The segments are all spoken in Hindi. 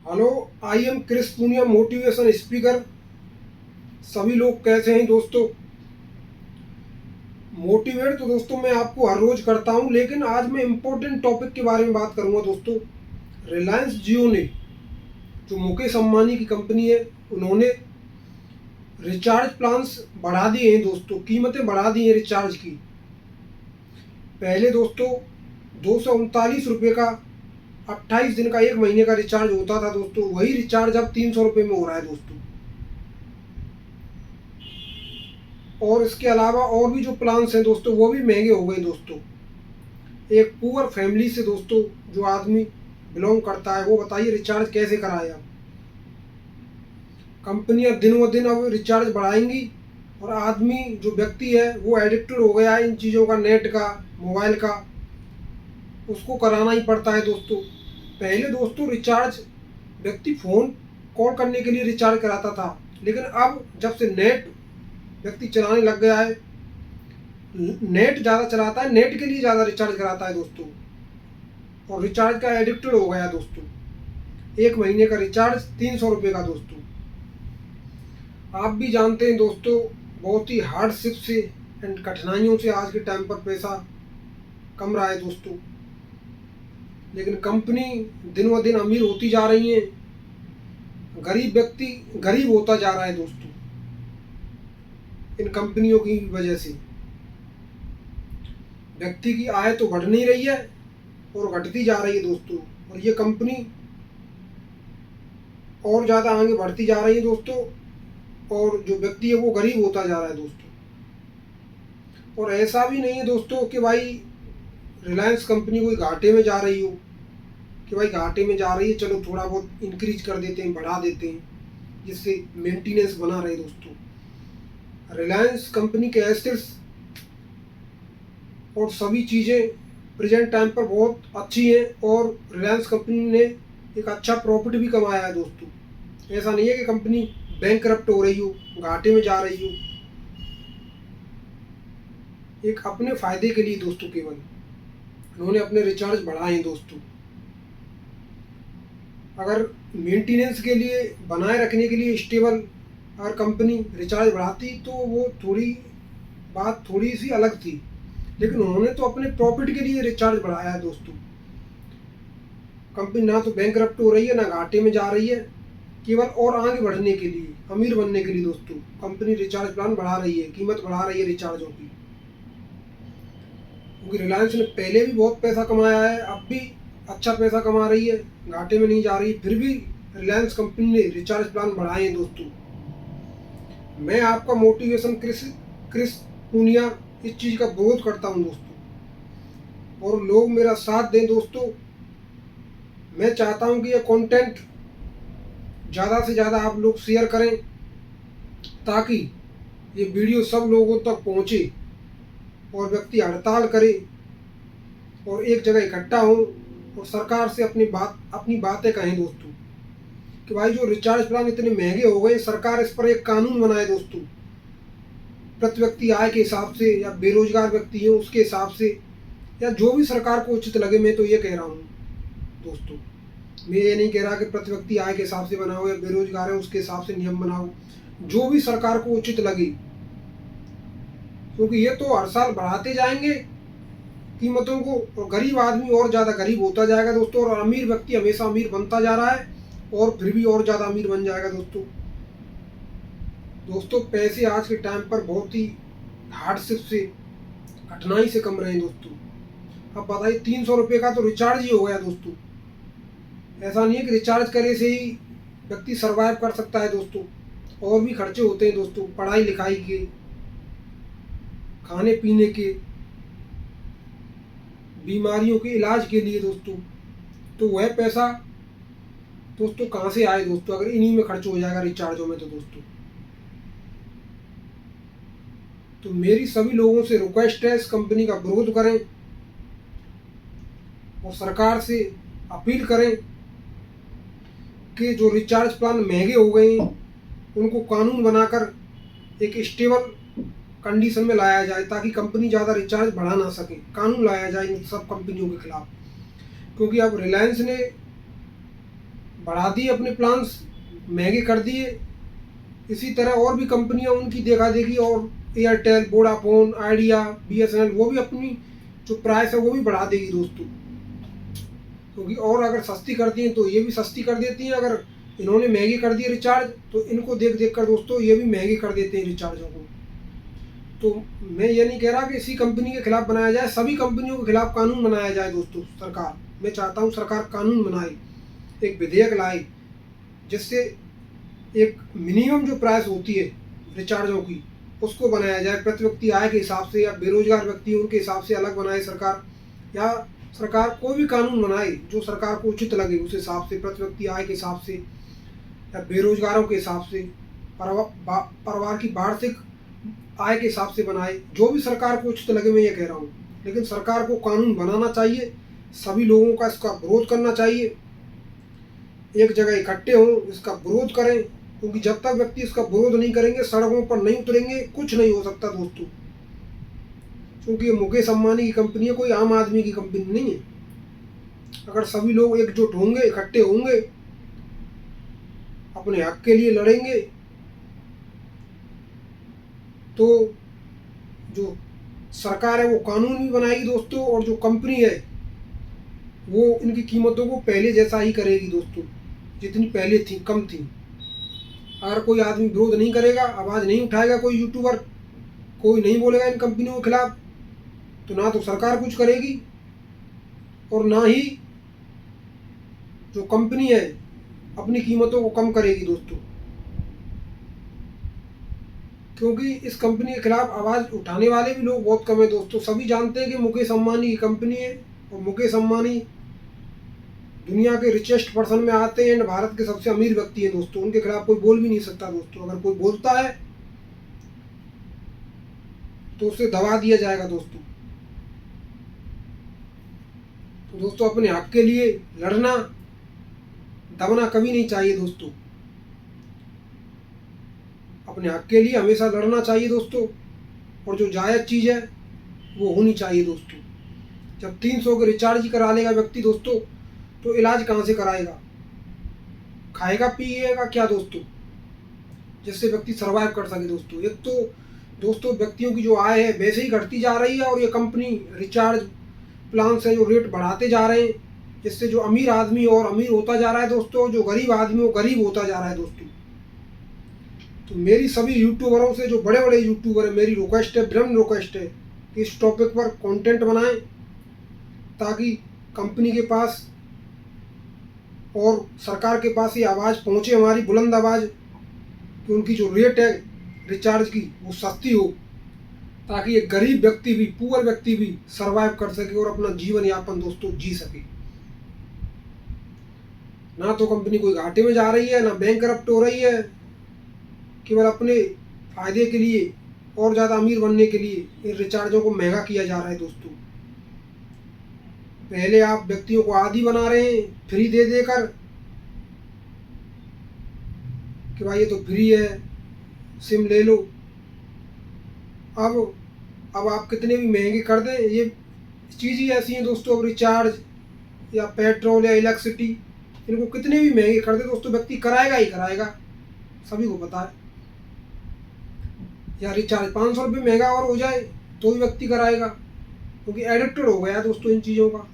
Hello, I am Kris Poonia, motivation speaker. सभी लोग कैसे हैं दोस्तों? मोटिवेट तो दोस्तों मैं आपको हर रोज करता हूं, लेकिन आज मैं इम्पोर्टेंट टॉपिक के बारे में बात करूंगा दोस्तों। रिलायंस जियो ने, जो मुकेश अंबानी की कंपनी है, उन्होंने रिचार्ज प्लान्स बढ़ा दिए हैं दोस्तों। कीमतें बढ़ा दी हैं रिचार्ज की। पहले दोस्तों 239 रुपये का 28 दिन का, 1 महीने का रिचार्ज होता था दोस्तों। वही रिचार्ज अब 300 रुपये में हो रहा है दोस्तों। और इसके अलावा और भी जो प्लान्स हैं दोस्तों, वो भी महंगे हो गए दोस्तों। एक पुअर फैमिली से दोस्तों जो आदमी बिलोंग करता है, वो बताइए रिचार्ज कैसे कराए अब। कंपनियां दिन ब दिन अब रिचार्ज बढ़ाएंगी, और आदमी जो व्यक्ति है वो एडिक्टेड हो गया है इन चीज़ों का, नेट का, मोबाइल का। उसको कराना ही पड़ता है दोस्तों। पहले दोस्तों रिचार्ज व्यक्ति फ़ोन कॉल करने के लिए रिचार्ज कराता था, लेकिन अब जब से नेट व्यक्ति चलाने लग गया है, नेट ज़्यादा चलाता है, नेट के लिए ज़्यादा रिचार्ज कराता है दोस्तों, और रिचार्ज का एडिक्टेड हो गया दोस्तों। 1 महीने का रिचार्ज 300 रुपये का दोस्तों। आप भी जानते हैं दोस्तों, बहुत ही हार्डशिप से एंड कठिनाइयों से आज के टाइम पर पैसा कम रहा है दोस्तों। लेकिन कंपनी दिन ब दिन अमीर होती जा रही है, गरीब व्यक्ति गरीब होता जा रहा है दोस्तों। इन कंपनियों की वजह से व्यक्ति की आय तो बढ़ नहीं रही है और घटती जा रही है दोस्तों। और ये कंपनी और ज़्यादा आगे बढ़ती जा रही है दोस्तों, और जो व्यक्ति है वो गरीब होता जा रहा है दोस्तों। और ऐसा भी नहीं है दोस्तों कि भाई रिलायंस कंपनी कोई घाटे में जा रही हो, कि भाई घाटे में जा रही है, चलो थोड़ा बहुत इंक्रीज कर देते हैं, बढ़ा देते हैं, जिससे मेंटेनेंस बना रहे दोस्तों। रिलायंस कंपनी के एसेट्स और सभी चीज़ें प्रेजेंट टाइम पर बहुत अच्छी हैं, और रिलायंस कंपनी ने एक अच्छा प्रॉफिट भी कमाया है दोस्तों। ऐसा नहीं है कि कंपनी बैंकरप्ट हो रही हो, घाटे में जा रही हो। एक अपने फ़ायदे के लिए दोस्तों केवल उन्होंने अपने रिचार्ज बढ़ाए हैं दोस्तों। अगर मेंटेनेंस के लिए, बनाए रखने के लिए स्टेबल अगर कंपनी रिचार्ज बढ़ाती तो वो बात थोड़ी सी अलग थी, लेकिन उन्होंने तो अपने प्रॉफिट के लिए रिचार्ज बढ़ाया है दोस्तों। कंपनी ना तो बैंकरप्ट हो रही है, ना घाटे में जा रही है, केवल और आगे बढ़ने के लिए, अमीर बनने के लिए दोस्तों कंपनी रिचार्ज प्लान बढ़ा रही है, कीमत बढ़ा रही है रिचार्जों की। क्योंकि रिलायंस ने पहले भी बहुत पैसा कमाया है, अब भी अच्छा पैसा कमा रही है, घाटे में नहीं जा रही, फिर भी रिलायंस कंपनी ने रिचार्ज प्लान बढ़ाए हैं दोस्तों। मैं आपका मोटिवेशन क्रिस क्रिस पूनिया इस चीज़ का विरोध करता हूं दोस्तों, और लोग मेरा साथ दें दोस्तों। मैं चाहता हूं कि यह कंटेंट ज़्यादा से ज़्यादा आप लोग शेयर करें, ताकि ये वीडियो सब लोगों तक पहुंचे, और व्यक्ति हड़ताल करे और एक जगह इकट्ठा हो, और सरकार से अपनी बातें कहें दोस्तों, कि भाई जो रिचार्ज प्लान इतने महंगे हो गए, सरकार इस पर एक कानून बनाए दोस्तों। प्रति व्यक्ति आय के हिसाब से, या बेरोजगार व्यक्ति है उसके हिसाब से, या जो भी सरकार को उचित लगे। मैं तो ये कह रहा हूँ दोस्तों, मैं ये नहीं कह रहा कि प्रति व्यक्ति आय के हिसाब से बनाओ, या बेरोजगार है उसके हिसाब से नियम बनाओ, जो भी सरकार को उचित लगे। क्योंकि ये तो हर साल बढ़ाते जाएंगे कीमतों को, और गरीब आदमी और ज़्यादा गरीब होता जाएगा दोस्तों, और अमीर व्यक्ति हमेशा अमीर बनता जा रहा है, और फिर भी और ज़्यादा अमीर बन जाएगा दोस्तों। पैसे आज के टाइम पर बहुत ही हार्डशिप से, कठिनाई से कम रहे हैं दोस्तों। अब बताइए 300 रुपये का तो रिचार्ज ही हो गया दोस्तों। ऐसा नहीं है कि रिचार्ज करे से ही व्यक्ति सरवाइव कर सकता है दोस्तों, और भी खर्चे होते हैं दोस्तों, पढ़ाई लिखाई के, खाने पीने के, बीमारियों के इलाज के लिए दोस्तों। तो वह पैसा दोस्तों कहाँ से आए दोस्तों, अगर इन्हीं में खर्च हो जाएगा रिचार्जों में तो दोस्तों। तो मेरी सभी लोगों से रिक्वेस्ट है, इस कंपनी का विरोध करें, और सरकार से अपील करें कि जो रिचार्ज प्लान महंगे हो गए हैं उनको कानून बनाकर एक स्टेबल कंडीशन में लाया जाए, ताकि कंपनी ज़्यादा रिचार्ज बढ़ा ना सके। कानून लाया जाए इन सब कंपनियों के खिलाफ। क्योंकि अब रिलायंस ने बढ़ा दिए अपने प्लान्स, महंगे कर दिए। इसी तरह और भी कंपनियां उनकी देखा देखी, और एयरटेल, वोडाफोन, आइडिया, बीएसएनएल वो भी अपनी जो प्राइस है वो भी बढ़ा देगी दोस्तों। क्योंकि और अगर सस्ती करती हैं तो ये भी सस्ती कर देती हैं, अगर इन्होंने महंगी कर दिए रिचार्ज तो इनको देख देख कर दोस्तों ये भी महंगे कर देते हैं रिचार्जों को। तो मैं ये नहीं कह रहा कि इसी कंपनी के खिलाफ बनाया जाए, सभी कंपनियों के खिलाफ कानून बनाया जाए दोस्तों। सरकार, मैं चाहता हूँ सरकार कानून बनाए, एक विधेयक लाए, जिससे एक मिनिमम जो प्राइस होती है रिचार्जों की उसको बनाया जाए, प्रति व्यक्ति आय के हिसाब से, या बेरोजगार व्यक्ति उनके हिसाब से अलग बनाए सरकार, या सरकार कोई भी कानून बनाए जो सरकार को उचित लगे उस हिसाब से, प्रति व्यक्ति आय के हिसाब से या बेरोजगारों के हिसाब से, परिवार की वार्षिक आय के हिसाब से बनाए, जो भी सरकार को उचित लगे, मैं ये कह रहा हूँ। लेकिन सरकार को कानून बनाना चाहिए, सभी लोगों का इसका विरोध करना चाहिए, एक जगह इकट्ठे हों, इसका विरोध करें, क्योंकि जब तक व्यक्ति इसका विरोध नहीं करेंगे, सड़कों पर नहीं उतरेंगे, कुछ नहीं हो सकता दोस्तों। क्योंकि ये मुकेश अंबानी की कंपनी है, कोई आम आदमी की कंपनी नहीं है। अगर सभी लोग एकजुट होंगे, इकट्ठे होंगे, अपने हक के लिए लड़ेंगे, तो जो सरकार है वो कानून भी बनाएगी दोस्तों, और जो कंपनी है वो इनकी कीमतों को पहले जैसा ही करेगी दोस्तों, जितनी पहले थी, कम थी। अगर कोई आदमी विरोध नहीं करेगा, आवाज़ नहीं उठाएगा, कोई यूट्यूबर, कोई नहीं बोलेगा इन कंपनियों के खिलाफ, तो ना तो सरकार कुछ करेगी और ना ही जो कंपनी है अपनी कीमतों को कम करेगी दोस्तों। क्योंकि इस कंपनी के खिलाफ आवाज़ उठाने वाले भी लोग बहुत कम है दोस्तों। सभी जानते हैं कि मुकेश अंबानी की कंपनी है, और मुकेश अंबानी दुनिया के रिचेस्ट पर्सन में आते हैं एंड भारत के सबसे अमीर व्यक्ति हैं दोस्तों। उनके खिलाफ कोई बोल भी नहीं सकता दोस्तों। अगर कोई बोलता है तो उसे दबा दिया जाएगा दोस्तों। तो दोस्तों अपने हक के लिए लड़ना, दबना कभी नहीं चाहिए दोस्तों। अपने हक के लिए हमेशा लड़ना चाहिए दोस्तों, और जो जायज़ चीज़ है वो होनी चाहिए दोस्तों। जब 300 के रिचार्ज ही करा लेगा व्यक्ति दोस्तों, तो इलाज कहाँ से कराएगा, खाएगा पिएगा क्या दोस्तों, जिससे व्यक्ति सर्वाइव कर सके दोस्तों। एक तो दोस्तों व्यक्तियों की जो आय है वैसे ही घटती जा रही है, और ये कंपनी रिचार्ज प्लान से जो रेट बढ़ाते जा रहे हैं, जिससे जो अमीर आदमी और अमीर होता जा रहा है दोस्तों, जो गरीब आदमी वो गरीब होता जा रहा है दोस्तों। तो मेरी सभी यूट्यूबरों से, जो बड़े बड़े यूट्यूबर हैं, मेरी रिक्वेस्ट है, विनम्र रिक्वेस्ट है कि इस टॉपिक पर कंटेंट बनाएं, ताकि कंपनी के पास और सरकार के पास ये आवाज़ पहुँचे, हमारी बुलंद आवाज़, कि उनकी जो रेट है रिचार्ज की वो सस्ती हो, ताकि एक गरीब व्यक्ति भी, पुअर व्यक्ति भी सर्वाइव कर सके और अपना जीवन यापन दोस्तों जी सके। ना तो कंपनी कोई घाटे में जा रही है, ना बैंक करप्ट हो रही है, केवल अपने फायदे के लिए और ज़्यादा अमीर बनने के लिए इन रिचार्जों को महंगा किया जा रहा है दोस्तों। पहले आप व्यक्तियों को आदी बना रहे हैं फ्री दे देकर, कि भाई ये तो फ्री है, सिम ले लो। अब आप कितने भी महंगे कर दें, ये चीज़ ही ऐसी है दोस्तों। अब रिचार्ज या पेट्रोल या इलेक्ट्रिसिटी, इनको कितने भी महंगे कर दे दोस्तों, व्यक्ति कराएगा ही कराएगा, सभी को पता है। या रिचार्ज 500 रुपये महंगा और हो जाए तो भी व्यक्ति कराएगा, क्योंकि एडिक्टेड हो गया दोस्तों इन चीज़ों का।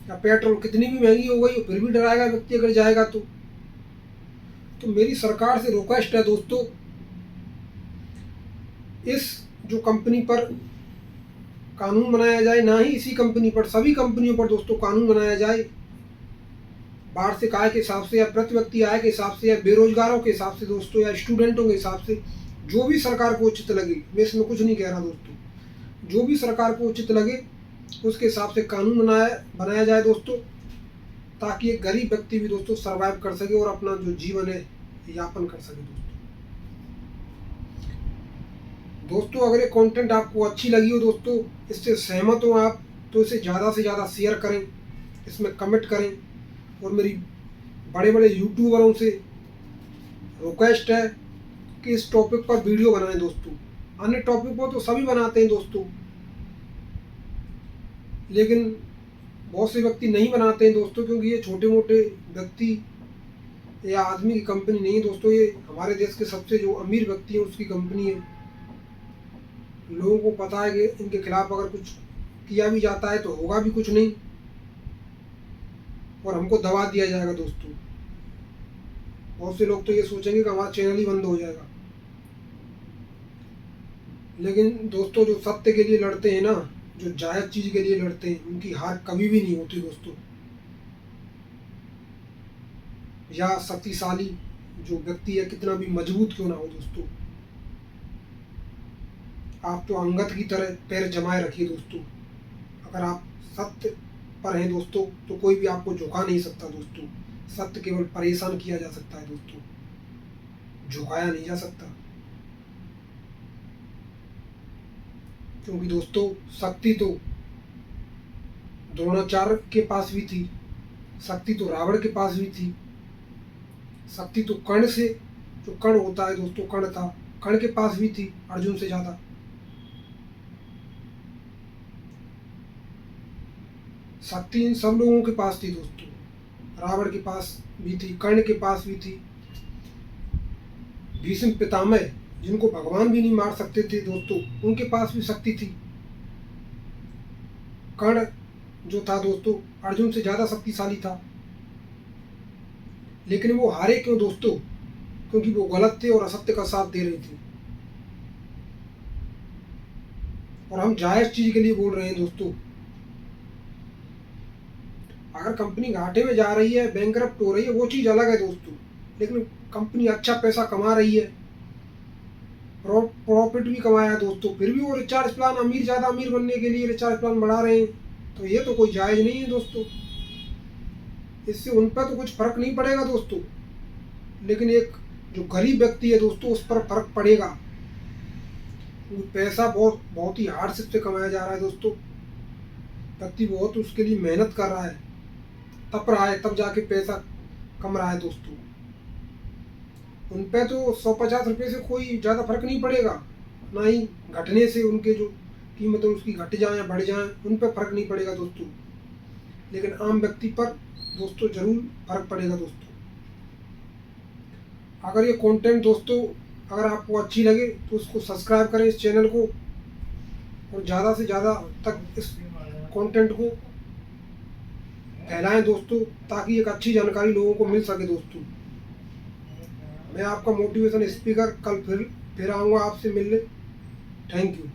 या पेट्रोल कितनी भी महंगी हो गई फिर भी डराएगा व्यक्ति अगर जाएगा तो। मेरी सरकार से रिक्वेस्ट है दोस्तों, इस जो कंपनी पर कानून बनाया जाए, ना ही इसी कंपनी पर, सभी कंपनियों पर दोस्तों कानून बनाया जाए, वार्षिक आय के हिसाब से या प्रति व्यक्ति आय के हिसाब से, या बेरोजगारों के हिसाब से दोस्तों, या स्टूडेंटों के हिसाब से, जो भी सरकार को उचित लगे। मैं इसमें कुछ नहीं कह रहा दोस्तों, जो भी सरकार को उचित लगे उसके हिसाब से कानून बनाया जाए दोस्तों, ताकि एक गरीब व्यक्ति भी दोस्तों सर्वाइव कर सके और अपना जो जीवन है यापन कर सके दोस्तों। अगर ये कंटेंट आपको अच्छी लगी हो दोस्तों, इससे सहमत हो आप, तो इसे ज़्यादा से ज़्यादा शेयर करें, इसमें कमेंट करें, और मेरी बड़े बड़े यूट्यूबरों से रिक्वेस्ट है कि इस टॉपिक पर वीडियो बनाएं दोस्तों। अन्य टॉपिक पर तो सभी बनाते हैं दोस्तों, लेकिन बहुत से व्यक्ति नहीं बनाते हैं दोस्तों, क्योंकि ये छोटे मोटे व्यक्ति या आदमी की कंपनी नहीं है दोस्तों, ये हमारे देश के सबसे जो अमीर व्यक्ति हैं उसकी कंपनी है। लोगों को पता है कि इनके खिलाफ अगर कुछ किया भी जाता है तो होगा भी कुछ नहीं और हमको दबा दिया जाएगा दोस्तों। बहुत से लोग तो ये सोचेंगे कि हमारा चैनल ही बंद हो जाएगा, लेकिन दोस्तों जो सत्य के लिए लड़ते हैं ना, जो जायज़ चीज़ के लिए लड़ते हैं, उनकी हार कभी भी नहीं होती दोस्तों। या शक्तिशाली जो व्यक्ति है कितना भी मजबूत क्यों ना हो दोस्तों, आप तो अंगद की तरह पैर जमाए रखिए दोस्तों। अगर आप सत्य पर हैं दोस्तों तो कोई भी आपको झुका नहीं सकता दोस्तों। सत्य केवल परेशान किया जा सकता है दोस्तों, झुकाया नहीं जा सकता। क्योंकि दोस्तों शक्ति तो द्रोणाचार्य के पास भी थी, शक्ति तो रावण के पास भी थी, शक्ति तो कर्ण से, जो कर्ण होता है दोस्तों, कर्ण था, कर्ण के पास भी थी अर्जुन से ज़्यादा। शक्ति इन सब लोगों के पास थी दोस्तों, रावण के पास भी थी, कर्ण के पास भी थी, भीष्म पितामह जिनको भगवान भी नहीं मार सकते थे दोस्तों, उनके पास भी शक्ति थी। कर्ण जो था दोस्तों अर्जुन से ज़्यादा शक्तिशाली था, लेकिन वो हारे क्यों दोस्तों? क्योंकि वो गलत थे और असत्य का साथ दे रहे थे। और हम जायज़ चीज़ के लिए बोल रहे हैं दोस्तों। अगर कंपनी घाटे में जा रही है, बैंकरप्ट हो रही है, वो चीज़ अलग है दोस्तों, लेकिन कंपनी अच्छा पैसा कमा रही है, प्रॉफिट भी कमाया है दोस्तों, फिर भी वो रिचार्ज प्लान ज़्यादा अमीर बनने के लिए रिचार्ज प्लान बढ़ा रहे हैं, तो ये तो कोई जायज़ नहीं है दोस्तों। इससे उन पर तो कुछ फर्क नहीं पड़ेगा दोस्तों, लेकिन एक जो गरीब व्यक्ति है दोस्तों उस पर फर्क पड़ेगा। पैसा बहुत ही हार्डशिप से कमाया जा रहा है दोस्तों। व्यक्ति बहुत उसके लिए मेहनत कर रहा है, तप रहा है, तब जाके पैसा कम रहा है दोस्तों। उन पे तो 150 रुपये से कोई ज़्यादा फर्क नहीं पड़ेगा, ना ही घटने से उनके जो कीमत है उसकी घट जाए या बढ़ जाए, उन पर फर्क नहीं पड़ेगा दोस्तों। लेकिन आम व्यक्ति पर दोस्तों जरूर फर्क पड़ेगा दोस्तों। अगर ये कंटेंट दोस्तों अगर आपको अच्छी लगे तो उसको सब्सक्राइब करें इस चैनल को, और ज़्यादा से ज़्यादा तक इस कंटेंट को फैलाएं दोस्तों, ताकि एक अच्छी जानकारी लोगों को मिल सके दोस्तों। मैं आपका मोटिवेशन स्पीकर कल फिर आऊँगा आपसे मिलने। Thank you.